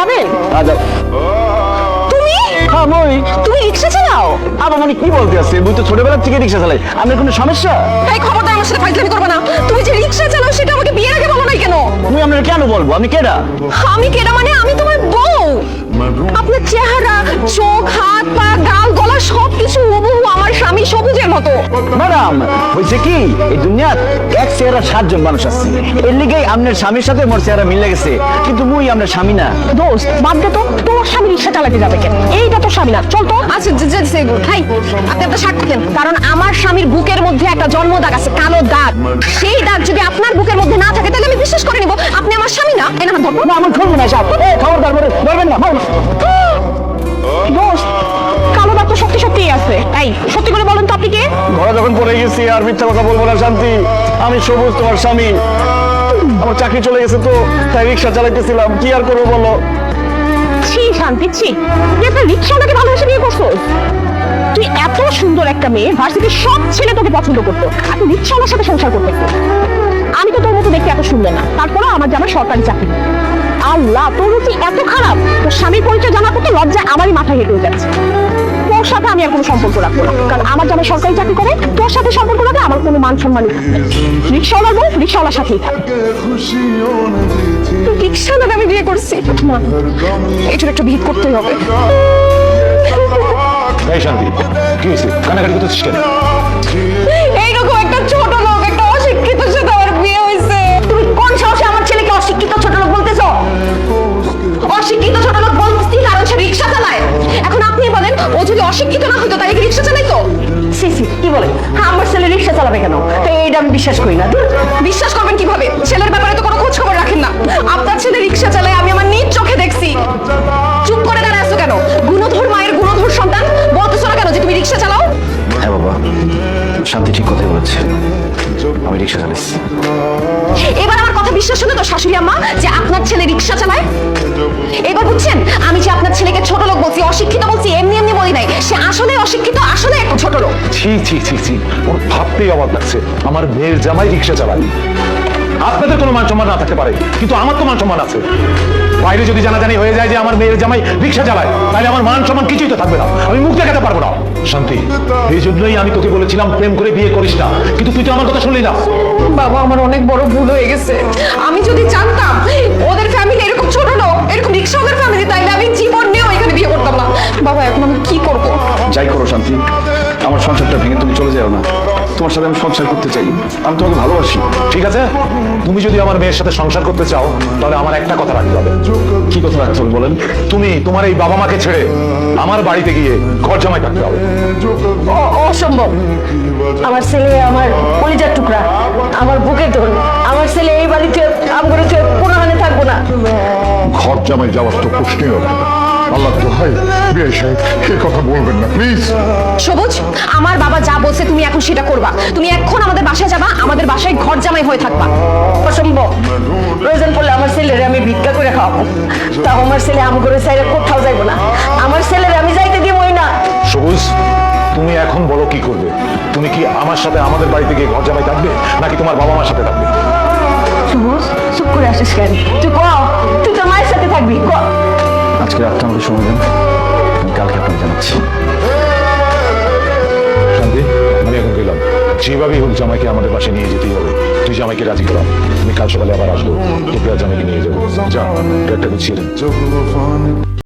যাবেন? তুমি রিক্সা চালাও? আবার মানে কি বলতে আছে? তুই তো ছোটবেলা থেকে রিক্সা চালাই, আপনার কোনো সমস্যা? এই খবরদার আমার সাথে ফাইজলামি করবে না। তুমি যে রিক্সা চালাও সেটা আমাকে বিয়ের আগে বলো নাই কেন? তুমি আপনার কেন বলবো? আমি কেডা? আমি কেডা মানে আমি তোমার বউ। আপনার চেহারা, চোখ, হাত, পা, গাল, গলা সবকিছু হুবহু আমার স্বামী সবুজের মতো। ম্যাডাম, হয়েছে কি, এই দুনিয়াত এক চেহারা 7 জন মানুষ আছে, এর লিগেই আপনার স্বামীর সাথে মোর চেহারা মিলে গেছে, কিন্তু মুই আপনার স্বামী না। দোস্ত বাদ দে তো, তোমার স্বামী রিক্সা চালাতে যাবে কেন? এইটা তো স্বামী না, চল তো। আচ্ছা ভাই আপনি একটা শার্ট খুলেন, কারণ আমার স্বামীর বুকের মধ্যে একটা জন্ম দাগ আছে, কালো দাগ। সেই দাগ যদি আপনার বুকের মধ্যে না থাকে তাহলে আমি বিশ্বাস করে নিব আপনি আমার স্বামী না। এনা ধরবো না, আমার ধরবো না সাহেব, খবরদার ধরবেন না। দোস্ত কালো দাগ তো সত্যি সত্যিই আছে। এই সত্যি করে বলেন তো আপনি কে? ঘরে যখন পড়ে গেছি আর মিথ্যা কথা বলবো না শান্তি, আমি সবুজ তোমার স্বামী। আমার চাকরি চলে গেছে তো, তাই রিক্সা চালাইতেছিলাম, কি আর করবো বলো। ছি শান্তি, ছি, তুই একটা রিক্সাওয়ালাকে ভালোবেসে বিয়ে করছো? তুই এত সুন্দর একটা মেয়ে, ভার্সিটির সব ছেলে তোকে পছন্দ করতো, আর তুই রিক্সাওয়ালার সাথে সংসার করতে। আমি তো তোর মতো দেখতে এত সুন্দর না, তারপরেও আমার জানা সরকারি চাকরি। আল্লাহ, তোর রুচি এত খারাপ, তোর স্বামীর পরিচয় জানার তো লজ্জায় আমারই মাথা হেঁটে যাচ্ছে। তোর সাথে আমি আর কোনো সম্পর্ক রাখবো না, কারণ আমার জামাই সরকারি চাকরি করে, তোর সাথে সম্পর্ক রাখলে আমার কোনো মান সম্মান নেই। রিক্সাওয়ালার বউ রিক্সাওয়ালার সাথেই থাক। রিক্সাওয়ালাকে আমি বিয়ে করছি না, এটার একটা ভিত করতেই হবে। এই শান্তি, কি হয়েছে? কানাকাটি করতেছিস কেন? এইরকম একটা ছোট লোক, একটা অশিক্ষিত সাথে আমার বিয়ে হয়েছে। তুমি কোন সাহসে আমার ছেলেকে অশিক্ষিত ছোট লোক বলতেছো? অশিক্ষিত ছোট লোক বলতেছি কারণ সে রিক্সা চালায়। এখন আপনি বলেন, ও যদি অশিক্ষিত না হইতো তাহলে কি রিক্সা চালাইতো? সিসি কি বলে? হ্যাঁ, আমার ছেলে রিক্সা চালাবে কেন? এইটা আমি বিশ্বাস করি না। বিশ্বাস করবেন কিভাবে? ছেলের ব্যাপারে তো কোনো খোঁজ খবর রাখেন না। আপনার ছেলে রিক্সা চালায় আমি আমার নিজ চোখে দেখছি। চুপ করে দাঁড়ায় আছো কেন? গুণধর মায়ের গুণধর সন্তান, বলতেছো না কেন যে তুমি রিক্সা চালাও? হ্যাঁ বাবা, শান্তি ঠিক কথাই বলেছে, আমি রিক্সা চালাচ্ছি। এবার আমার কথা বিশ্বাস হলো তো শাশুড়ি আম্মা যে আপনার ছেলে রিক্সা চালায়? এবার বুঝছেন আমি যে আপনার ছেলেকে ছোট লোক বলছি, অশিক্ষিত বলছি, এমনি এমনি বলি নাই। সে আসলে অশিক্ষিত, আসলে একটা ছোট লোক। ছি ছি ছি ছি, ওর ভাবতেই অবাক লাগছে, আমার মেয়ের জামাই রিক্সা চালায়। আপনাদের কোনো মান সম্মান না থাকতে পারে, কিন্তু আমার তো মান সম্মান আছে। বাইরে যদি জানাজানি হয়ে যায় যে আমার মেয়ের জামাই রিক্সা চালায়, তাহলে আমার মান সম্মান কিছুই তো থাকবে না, আমি মুখ দেখাতে পারবো না। শান্তি, এই জন্যই আমি তোকে বলেছিলাম প্রেম করে বিয়ে করিস না, কিন্তু তুই তো আমার কথা শুনলি না। বাবা, আমার অনেক বড় ভুল হয়ে গেছে। আমি যদি জানতাম ওদের ফ্যামিলি এরকম ছোট লোক, এরকম রিক্সাওয়ালার ফ্যামিলি, তাইলে আমি জীবনেও এখানে বিয়ে করতাম না। বাবা, এখন আমি কি করব? যাই করো শান্তি, আমার সংসারটা ভেঙে তুমি চলে যাও না। তোমার সাথে আমি সংসার করতে চাই, আমি তোমাকে ভালোবাসি। ঠিক আছে, তুমি যদি আমার মেয়ের সাথে সংসার করতে চাও তাহলে আমার একটা কথা রাখতে হবে। কি কথা রাখতে হবে বলেন? তুমি তোমার এই বাবা মাকে ছেড়ে আমার বাড়িতে গিয়ে ঘর জামাই থাকতে হবে। অসম্ভব। আমার ছেলে আমার কলিজার টুকরা, আমার বুকের দোল। আমার ছেলে এই বাড়িতে আমগরে কোনো হানে থাকবো না। ঘর জামাই যাওয়ার তো প্রশ্নই হবে না। আল্লাহ দোহাই, বিয়ে সাহেব এই কথা বলবেন না প্লিজ। সবুজ, আমার বাবা যা বলছে তুমি এখন সেটা করবা। তুমি এখন আমাদের বাসায় যাবা, আমাদের বাসায় ঘর জামাই হয়ে থাকবা। অসম্ভব। প্রয়োজন পড়লে আমার ছেলেরে আমি ভিক্ষা করে খাওয়াবো, তাও আমার ছেলে আমগরে চাইলে কোথাও যাইবো না। আমার ছেলেরে আমি যাইতে দিবই না। সবুজ, তুমি এখন বলো কি করবে? তুমি কি আমার সাথে আমাদের বাড়িতে গিয়ে ঘর জামাই থাকবে, নাকি তোমার বাবা মার সাথে থাকবে? সবুজ, চুপ করে আসিস কেন? তুই ক, তুই তো মায়ের সাথে থাকবি। ক। আজকে রাতটা আমাকে সময় দেন, আমি কালকে আপনাকে জানাচ্ছি। শান্তি, আমি এখন গেলাম। যেভাবেই হোক জামাইকে আমাদের পাশে নিয়ে যেতেই হবে। তুই জামাইকে রাজি করা, আমি কাল সকালে আবার আসবো, তোকে আর জামাইকে নিয়ে যাবো। যা, একটা গুছিয়ে